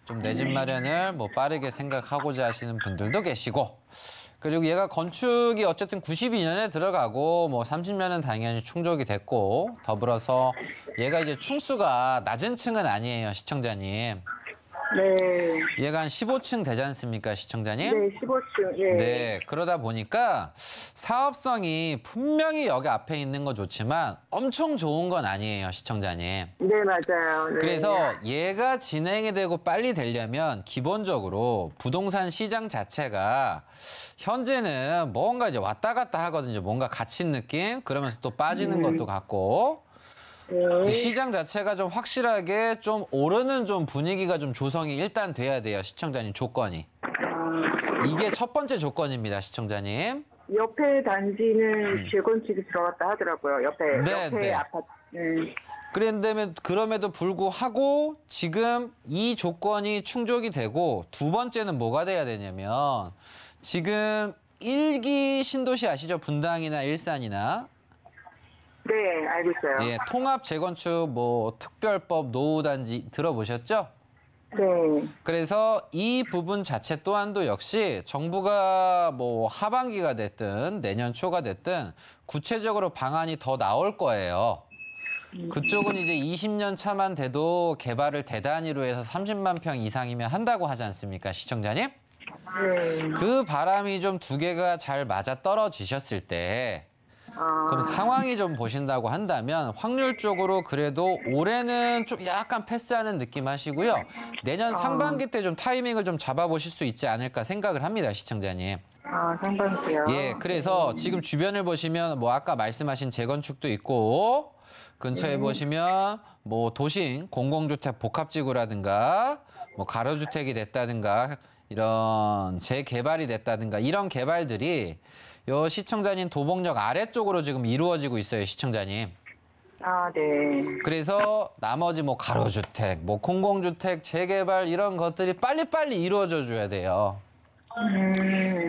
좀 내 집 마련을 뭐 빠르게 생각하고자 하시는 분들도 계시고, 그리고 얘가 건축이 어쨌든 92년에 들어가고 뭐 30년은 당연히 충족이 됐고, 더불어서 얘가 이제 층수가 낮은 층은 아니에요, 시청자님. 네. 얘가 한 15층 되지 않습니까, 시청자님? 네, 15층. 예. 네, 그러다 보니까 사업성이 분명히 여기 앞에 있는 건 좋지만 엄청 좋은 건 아니에요, 시청자님. 네, 맞아요. 네. 그래서 얘가 진행이 되고 빨리 되려면 기본적으로 부동산 시장 자체가 현재는 뭔가 이제 왔다 갔다 하거든요. 뭔가 갇힌 느낌? 그러면서 또 빠지는 것도 같고. 그 시장 자체가 좀 확실하게 좀 오르는 좀 분위기가 좀 조성이 일단 돼야 돼요, 시청자님 조건이. 이게 첫 번째 조건입니다, 시청자님. 옆에 단지는 재건축이 들어갔다 하더라고요. 옆에 아파트. 그럼에도 불구하고 지금 이 조건이 충족이 되고 두 번째는 뭐가 돼야 되냐면 지금 1기 신도시 아시죠? 분당이나 일산이나. 네, 알고 있어요. 예, 통합 재건축 뭐 특별법 노후단지 들어보셨죠? 네. 그래서 이 부분 자체 또한도 역시 정부가 뭐 하반기가 됐든 내년 초가 됐든 구체적으로 방안이 더 나올 거예요. 그쪽은 이제 20년 차만 돼도 개발을 대단위로 해서 30만 평 이상이면 한다고 하지 않습니까, 시청자님? 네. 그 바람이 좀 두 개가 잘 맞아 떨어지셨을 때 그럼 상황이 좀 보신다고 한다면 확률적으로 그래도 올해는 좀 약간 패스하는 느낌 하시고요. 내년 상반기 때 좀 타이밍을 좀 잡아보실 수 있지 않을까 생각을 합니다, 시청자님. 상반기요. 예, 그래서 지금 주변을 보시면 뭐 아까 말씀하신 재건축도 있고 근처에 보시면 뭐 도심, 공공주택 복합지구라든가 뭐 가로주택이 됐다든가 이런 재개발이 됐다든가 이런 개발들이 요 시청자님 도봉역 아래쪽으로 지금 이루어지고 있어요, 시청자님. 네. 그래서 나머지 뭐 가로주택, 뭐 공공주택, 재개발 이런 것들이 빨리빨리 이루어져 줘야 돼요.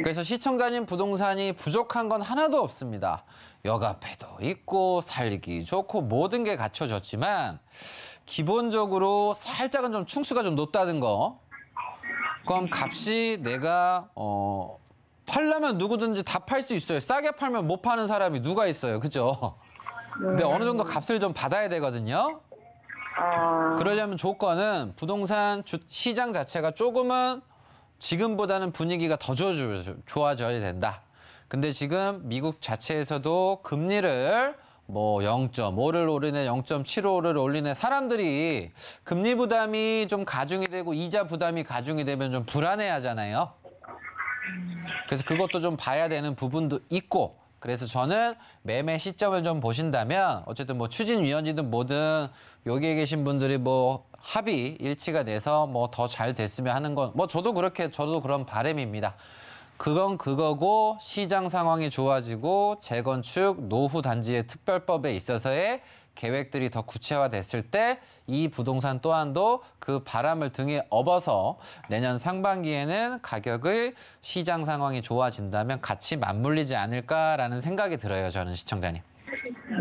그래서 시청자님 부동산이 부족한 건 하나도 없습니다. 역 앞에도 있고 살기 좋고 모든 게 갖춰졌지만 기본적으로 살짝은 좀 층수가 좀 높다는 거. 그럼 값이 내가 팔려면 누구든지 다 팔 수 있어요. 싸게 팔면 못 파는 사람이 누가 있어요. 그죠? 근데 어느 정도 값을 좀 받아야 되거든요. 그러려면 조건은 부동산 시장 자체가 조금은 지금보다는 분위기가 더 좋아져야 된다. 근데 지금 미국 자체에서도 금리를 뭐 0.5를 올리네, 0.75를 올리네. 사람들이 금리 부담이 좀 가중이 되고 이자 부담이 가중이 되면 좀 불안해하잖아요. 그래서 그것도 좀 봐야 되는 부분도 있고, 그래서 저는 매매 시점을 좀 보신다면 어쨌든 뭐 추진위원이든 뭐든 여기에 계신 분들이 뭐 합의 일치가 돼서 뭐 더 잘 됐으면 하는 건 뭐 저도 그런 바람입니다. 그건 그거고 시장 상황이 좋아지고 재건축 노후 단지의 특별법에 있어서의 계획들이 더 구체화됐을 때 이 부동산 또한도 그 바람을 등에 업어서 내년 상반기에는 가격의 시장 상황이 좋아진다면 같이 맞물리지 않을까라는 생각이 들어요, 저는 시청자님.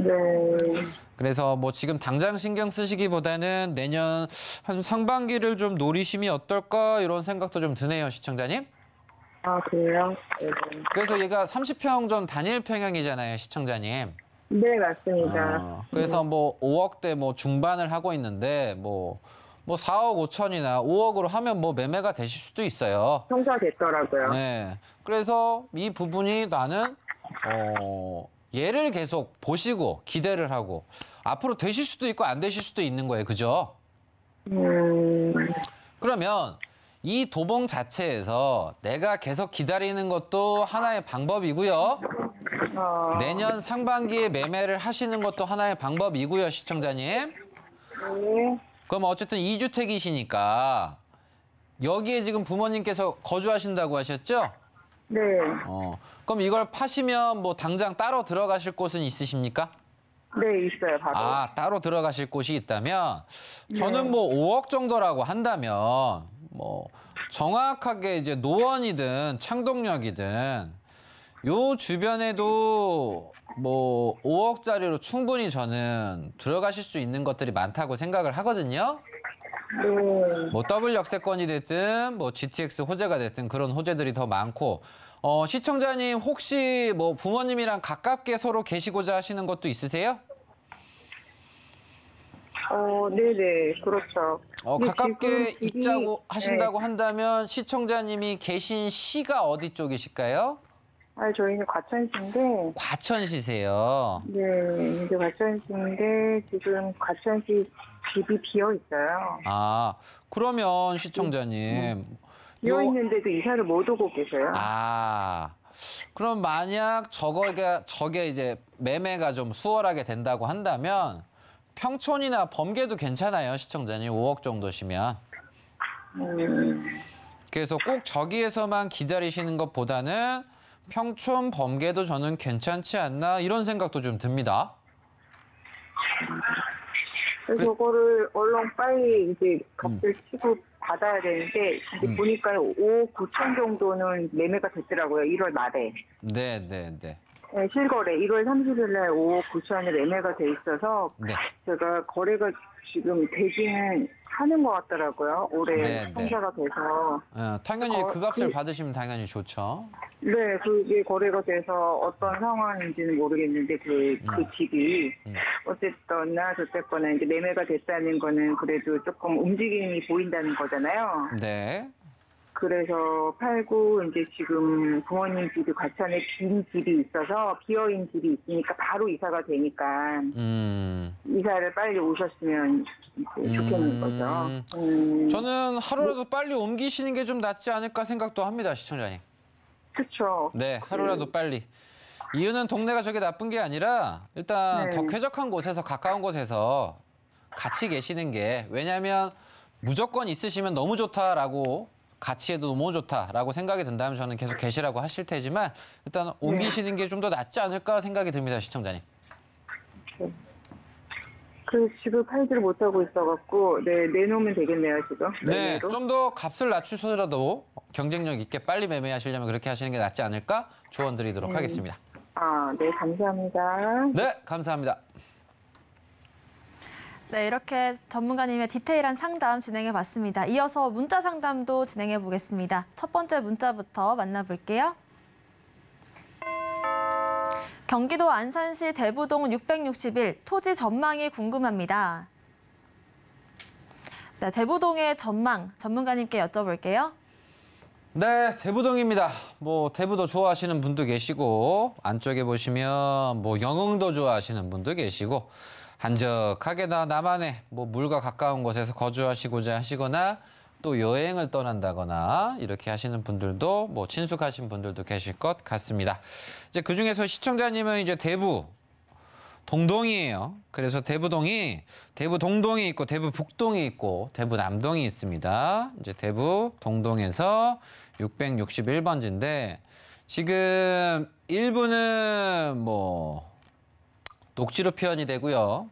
네. 그래서 뭐 지금 당장 신경 쓰시기보다는 내년 한 상반기를 좀 노리심이 어떨까 이런 생각도 좀 드네요, 시청자님. 그래요? 네. 그래서 얘가 30평 전 단일 평형이잖아요, 시청자님. 네, 맞습니다. 그래서 뭐 5억대 뭐 중반을 하고 있는데 뭐 4억 5천이나 5억으로 하면 뭐 매매가 되실 수도 있어요. 성사됐더라고요. 네. 그래서 이 부분이 나는 얘를 계속 보시고 기대를 하고 앞으로 되실 수도 있고 안 되실 수도 있는 거예요. 그죠? 그러면 이 도봉 자체에서 내가 계속 기다리는 것도 하나의 방법이고요. 내년 상반기에 매매를 하시는 것도 하나의 방법이고요, 시청자님. 네. 그럼 어쨌든 2주택이시니까 여기에 지금 부모님께서 거주하신다고 하셨죠? 네. 그럼 이걸 파시면 뭐 당장 따로 들어가실 곳은 있으십니까? 네, 있어요, 바로. 아, 따로 들어가실 곳이 있다면 저는 네. 뭐 5억 정도라고 한다면 뭐 정확하게 이제 노원이든 창동역이든 요 주변에도 뭐 5억짜리로 충분히 저는 들어가실 수 있는 것들이 많다고 생각을 하거든요. 네. 뭐 더블 역세권이 됐든 뭐 GTX 호재가 됐든 그런 호재들이 더 많고 시청자님 혹시 뭐 부모님이랑 가깝게 서로 계시고자 하시는 것도 있으세요? 네네, 그렇죠. 근데 가깝게 지금 집이- 있자고 하신다고 네. 한다면 시청자님이 계신 시가 어디 쪽이실까요? 저희는 과천시인데, 과천시세요. 네, 이제 과천시인데, 지금 과천시 집이 비어 있어요. 아, 그러면 시청자님 비어 있는데도 이사를 못 오고 계세요. 그럼 만약 저게 이제 매매가 좀 수월하게 된다고 한다면 평촌이나 범계도 괜찮아요, 시청자님. 5억 정도시면. 그래서 꼭 저기에서만 기다리시는 것보다는 평촌, 범계도 저는 괜찮지 않나 이런 생각도 좀 듭니다. 그래서 저거를 얼른 빨리 이제 값을 치고 받아야 되는데, 이제 보니까 5억 9천 정도는 매매가 됐더라고요, 1월 말에. 네. 네, 실거래 1월 30일 날 5억 9천이 매매가 돼 있어서 네. 제가 거래가 지금 되기는 하는 것 같더라고요. 올해 네. 성사가 돼서. 당연히 그 값을 받으시면 당연히 좋죠. 네, 그게 거래가 돼서 어떤 상황인지는 모르겠는데 그 집이 어쨌거나 저쨌거나 이제 매매가 됐다는 거는 그래도 조금 움직임이 보인다는 거잖아요. 네. 그래서 팔고 이제 지금 부모님 집이 과천에 빈 집이 있어서 비어있는 집이 있으니까 바로 이사가 되니까 이사를 빨리 오셨으면 좋겠는 거죠. 저는 하루라도 빨리 옮기시는 게 좀 낫지 않을까 생각도 합니다, 시청자님. 그렇죠. 네, 하루라도 빨리. 이유는 동네가 저게 나쁜 게 아니라 일단 네. 더 쾌적한 곳에서 가까운 곳에서 같이 계시는 게 왜냐하면 무조건 있으시면 너무 좋다라고 같이 해도 너무 좋다라고 생각이 든다면 저는 계속 계시라고 하실 테지만 일단 옮기시는 게 좀 더 낫지 않을까 생각이 듭니다, 시청자님. 그 집을 팔지를 못하고 있어갖고 내놓으면 되겠네요 지금. 네, 매매로. 좀 더 값을 낮추셔서라도 경쟁력 있게 빨리 매매하시려면 그렇게 하시는 게 낫지 않을까 조언 드리도록 하겠습니다. 네, 감사합니다. 네, 감사합니다. 네, 이렇게 전문가님의 디테일한 상담 진행해 봤습니다. 이어서 문자 상담도 진행해 보겠습니다. 첫 번째 문자부터 만나볼게요. 경기도 안산시 대부동 661 토지 전망이 궁금합니다. 네, 대부동의 전망 전문가님께 여쭤볼게요. 네, 대부동입니다. 뭐 대부도 좋아하시는 분도 계시고 안쪽에 보시면 뭐 영흥도 좋아하시는 분도 계시고 한적하게나 나만의 뭐 물과 가까운 곳에서 거주하시고자 하시거나 또 여행을 떠난다거나 이렇게 하시는 분들도 뭐 친숙하신 분들도 계실 것 같습니다. 이제 그중에서 시청자님은 이제 대부 동동이에요. 그래서 대부동이 대부 동동이 있고 대부 북동이 있고 대부 남동이 있습니다. 이제 대부 동동에서 661번지인데 지금 일부는 뭐 녹지로 표현이 되고요.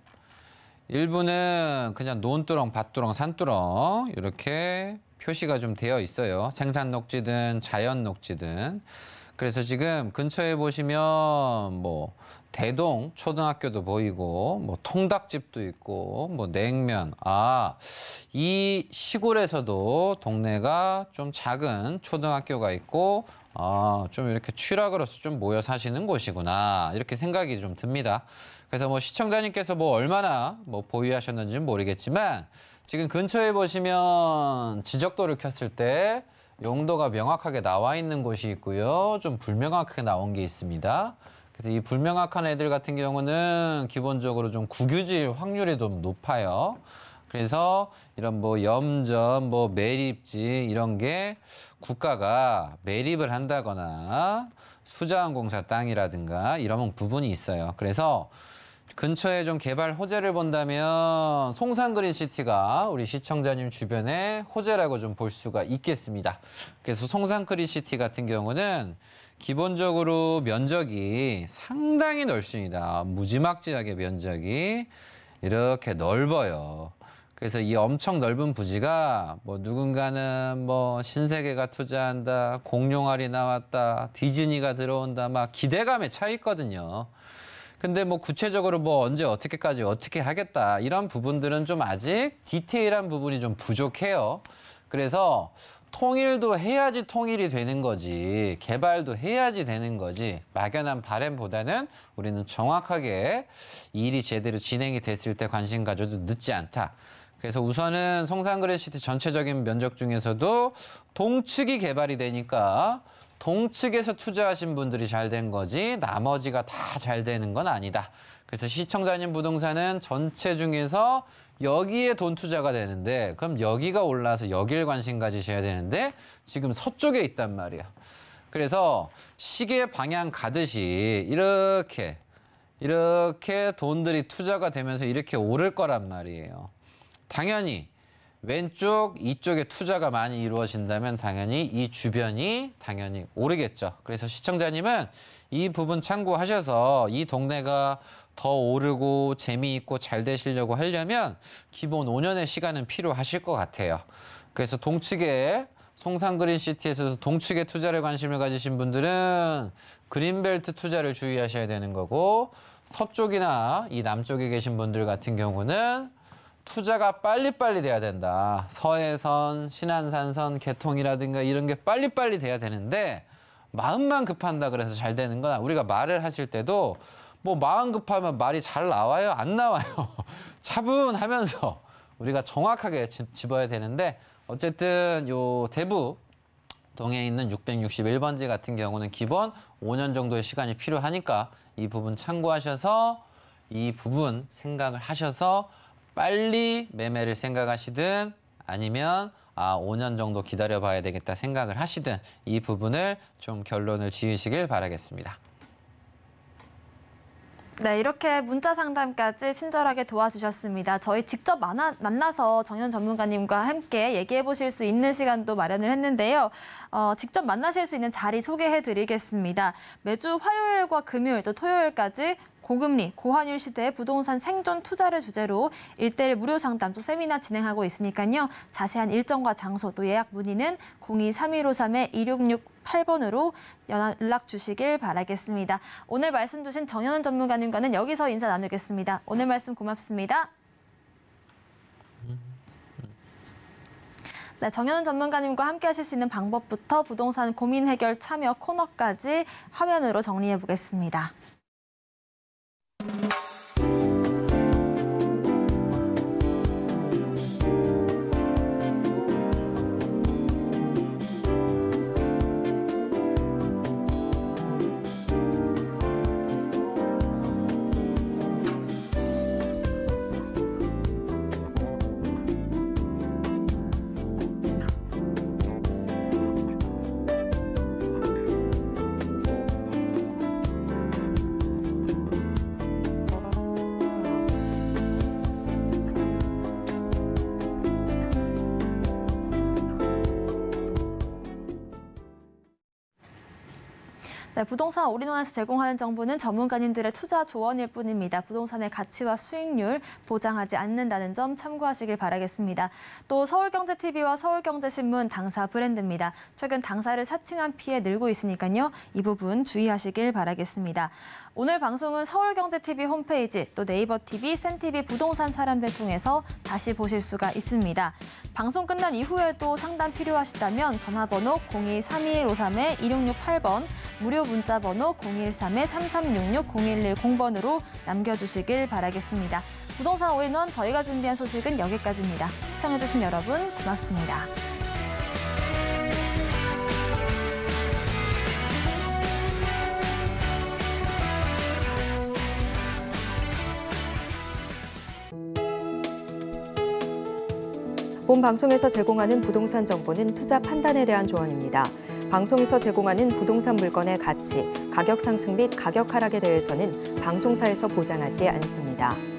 일부는 그냥 논두렁, 밭두렁, 산두렁 이렇게 표시가 좀 되어 있어요. 생산 녹지든 자연 녹지든. 그래서 지금 근처에 보시면 뭐 대동 초등학교도 보이고 뭐 통닭집도 있고 뭐 냉면. 이 시골에서도 동네가 좀 작은 초등학교가 있고 좀 이렇게 취락으로서 좀 모여 사시는 곳이구나 이렇게 생각이 좀 듭니다. 그래서 뭐 시청자님께서 뭐 얼마나 뭐 보유하셨는지는 모르겠지만 지금 근처에 보시면 지적도를 켰을 때 용도가 명확하게 나와 있는 곳이 있고요. 좀 불명확하게 나온 게 있습니다. 그래서 이 불명확한 애들 같은 경우는 기본적으로 좀 구규질 확률이 좀 높아요. 그래서 이런 뭐 염전, 뭐 매립지 이런 게 국가가 매립을 한다거나 수자원공사 땅이라든가 이런 부분이 있어요. 그래서 근처에 좀 개발 호재를 본다면 송산그린시티가 우리 시청자님 주변에 호재라고 좀 볼 수가 있겠습니다. 그래서 송산그린시티 같은 경우는 기본적으로 면적이 상당히 넓습니다. 무지막지하게 면적이 이렇게 넓어요. 그래서 이 엄청 넓은 부지가 뭐 누군가는 뭐 신세계가 투자한다, 공룡알이 나왔다, 디즈니가 들어온다, 막 기대감에 차 있거든요. 근데 뭐 구체적으로 뭐 언제 어떻게까지 어떻게 하겠다 이런 부분들은 좀 아직 디테일한 부분이 좀 부족해요. 그래서 통일도 해야지 통일이 되는 거지, 개발도 해야지 되는 거지, 막연한 바람보다는 우리는 정확하게 이 일이 제대로 진행이 됐을 때 관심 가져도 늦지 않다. 그래서 우선은 송산그린시티 전체적인 면적 중에서도 동측이 개발이 되니까 동측에서 투자하신 분들이 잘 된 거지 나머지가 다 잘 되는 건 아니다. 그래서 시청자님 부동산은 전체 중에서 여기에 돈 투자가 되는데 그럼 여기가 올라서 여기를 관심 가지셔야 되는데 지금 서쪽에 있단 말이야. 그래서 시계 방향 가듯이 이렇게 돈들이 투자가 되면서 이렇게 오를 거란 말이에요. 당연히 왼쪽 이쪽에 투자가 많이 이루어진다면 당연히 이 주변이 당연히 오르겠죠. 그래서 시청자님은 이 부분 참고하셔서 이 동네가 더 오르고 재미있고 잘 되시려고 하려면 기본 5년의 시간은 필요하실 것 같아요. 그래서 동측에 송산그린시티에서 동측에 투자를 관심을 가지신 분들은 그린벨트 투자를 주의하셔야 되는 거고 서쪽이나 이 남쪽에 계신 분들 같은 경우는 투자가 빨리빨리 돼야 된다. 서해선, 신안산선 개통이라든가 이런 게 빨리빨리 돼야 되는데 마음만 급한다 그래서 잘 되는 건 우리가 말을 하실 때도 뭐 마음 급하면 말이 잘 나와요? 안 나와요. 차분하면서 우리가 정확하게 짚어야 되는데 어쨌든 요 대부 동에 있는 661번지 같은 경우는 기본 5년 정도의 시간이 필요하니까 이 부분 참고하셔서 이 부분 생각을 하셔서 빨리 매매를 생각하시든 아니면 5년 정도 기다려봐야 되겠다 생각을 하시든 이 부분을 좀 결론을 지으시길 바라겠습니다. 네, 이렇게 문자 상담까지 친절하게 도와주셨습니다. 저희 직접 만나서 정현 전문가님과 함께 얘기해 보실 수 있는 시간도 마련을 했는데요. 직접 만나실 수 있는 자리 소개해 드리겠습니다. 매주 화요일과 금요일 또 토요일까지 고금리, 고환율 시대의 부동산 생존 투자를 주제로 1:1 무료 상담 또 세미나 진행하고 있으니까요. 자세한 일정과 장소 또 예약 문의는 02-3153-2668번으로 연락 주시길 바라겠습니다. 오늘 말씀 주신 정현 전문가님과는 여기서 인사 나누겠습니다. 오늘 말씀 고맙습니다. 네, 정현 전문가님과 함께 하실 수 있는 방법부터 부동산 고민 해결 참여 코너까지 화면으로 정리해 보겠습니다. 네, 부동산 올인원에서 제공하는 정보는 전문가님들의 투자 조언일 뿐입니다. 부동산의 가치와 수익률 보장하지 않는다는 점 참고하시길 바라겠습니다. 또 서울경제TV와 서울경제신문 당사 브랜드입니다. 최근 당사를 사칭한 피해 늘고 있으니까요. 이 부분 주의하시길 바라겠습니다. 오늘 방송은 서울경제TV 홈페이지 또 네이버TV, 센TV 부동산 사람들 통해서 다시 보실 수가 있습니다. 방송 끝난 이후에도 상담 필요하시다면 전화번호 02-3153-2668번, 무료 문자 번호 013-3366-0110번으로 남겨주시길 바라겠습니다. 부동산 올인원 저희가 준비한 소식은 여기까지입니다. 시청해주신 여러분 고맙습니다. 본 방송에서 제공하는 부동산 정보는 투자 판단에 대한 조언입니다. 방송에서 제공하는 부동산 물건의 가치, 가격 상승 및 가격 하락에 대해서는 방송사에서 보장하지 않습니다.